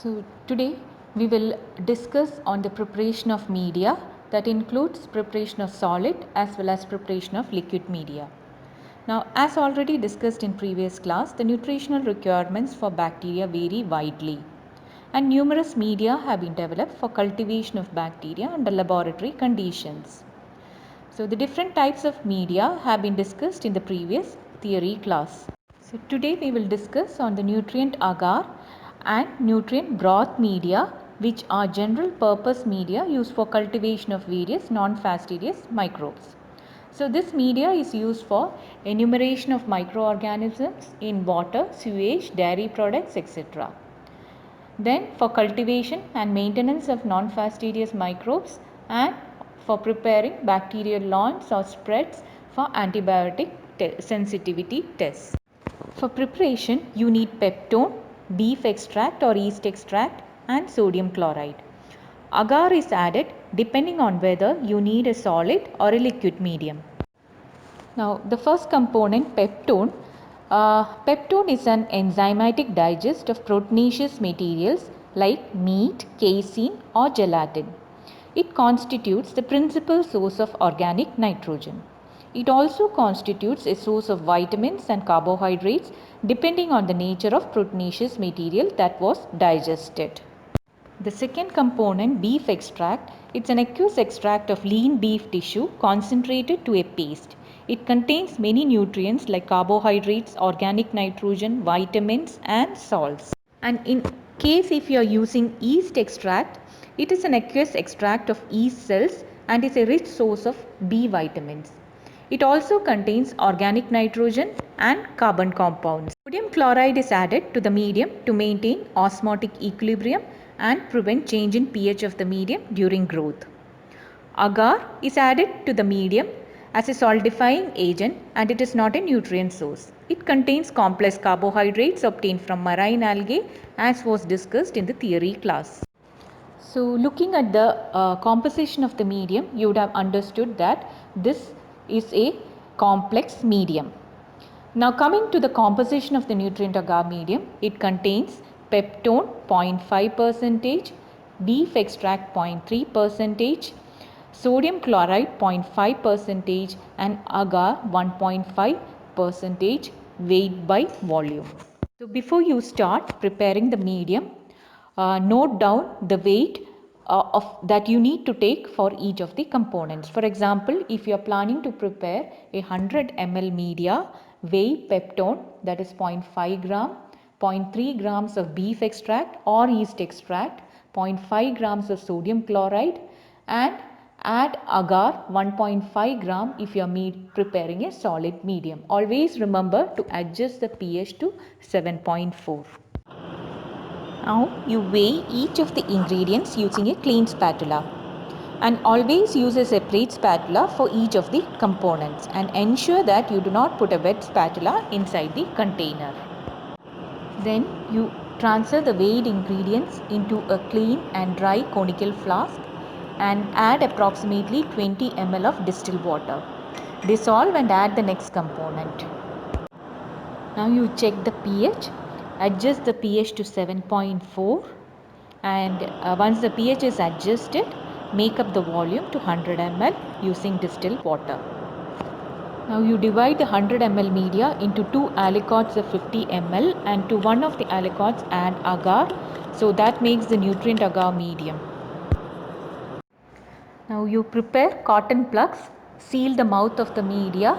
So today we will discuss on the preparation of media, that includes preparation of solid as well as preparation of liquid media. Now, as already discussed in previous class, the nutritional requirements for bacteria vary widely, and numerous media have been developed for cultivation of bacteria under laboratory conditions. So the different types of media have been discussed in the previous theory class. So today we will discuss on the nutrient agar and nutrient broth media, which are general purpose media used for cultivation of various non-fastidious microbes. So this media is used for enumeration of microorganisms in water, sewage, dairy products, etc. Then for cultivation and maintenance of non-fastidious microbes, and for preparing bacterial lawns or spreads for antibiotic sensitivity tests. For preparation, you need peptone, beef extract or yeast extract, and sodium chloride. Agar is added depending on whether you need a solid or a liquid medium. Now, the first component, peptone. Peptone is an enzymatic digest of proteinaceous materials like meat, casein, or gelatin. It constitutes the principal source of organic nitrogen. It also constitutes a source of vitamins and carbohydrates depending on the nature of proteinaceous material that was digested. The second component, beef extract, it's an aqueous extract of lean beef tissue concentrated to a paste. It contains many nutrients like carbohydrates, organic nitrogen, vitamins and salts. And in case if you are using yeast extract, it is an aqueous extract of yeast cells and is a rich source of B vitamins. It also contains organic nitrogen and carbon compounds. Sodium chloride is added to the medium to maintain osmotic equilibrium and prevent change in pH of the medium during growth. Agar is added to the medium as a solidifying agent and it is not a nutrient source. It contains complex carbohydrates obtained from marine algae, as was discussed in the theory class. So looking at the composition of the medium, you would have understood that this is a complex medium. Now coming to the composition of the nutrient agar medium, it contains peptone 0.5 percentage, beef extract 0.3 percentage, sodium chloride 0.5 percentage and agar 1.5 percentage weight by volume. So before you start preparing the medium, note down the weight that you need to take for each of the components. For example, if you are planning to prepare a 100 ml media, weigh peptone, that is 0.5 gram, 0.3 grams of beef extract or yeast extract, 0.5 grams of sodium chloride and add agar 1.5 gram if you are preparing a solid medium. Always remember to adjust the pH to 7.4. Now you weigh each of the ingredients using a clean spatula, and always use a separate spatula for each of the components and ensure that you do not put a wet spatula inside the container. Then you transfer the weighed ingredients into a clean and dry conical flask and add approximately 20 ml of distilled water. Dissolve and add the next component. Now you check the pH. Adjust the pH to 7.4 and once the pH is adjusted, make up the volume to 100 ml using distilled water. Now you divide the 100 ml media into two aliquots of 50 ml and to one of the aliquots add agar, so that makes the nutrient agar medium. Now you prepare cotton plugs, seal the mouth of the media,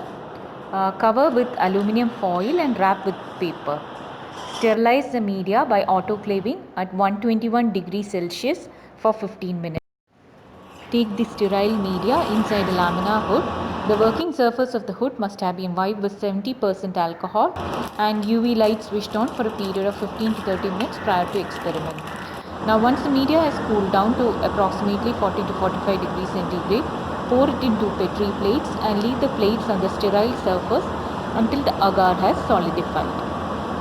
cover with aluminum foil and wrap with paper. Sterilize the media by autoclaving at 121 degrees Celsius for 15 minutes. Take the sterile media inside a laminar hood. The working surface of the hood must have been wiped with 70% alcohol and UV light switched on for a period of 15 to 30 minutes prior to experiment. Now once the media has cooled down to approximately 40 to 45 degrees centigrade, pour it into Petri plates and leave the plates on the sterile surface until the agar has solidified.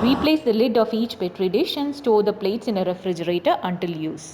Replace the lid of each Petri dish and store the plates in a refrigerator until use.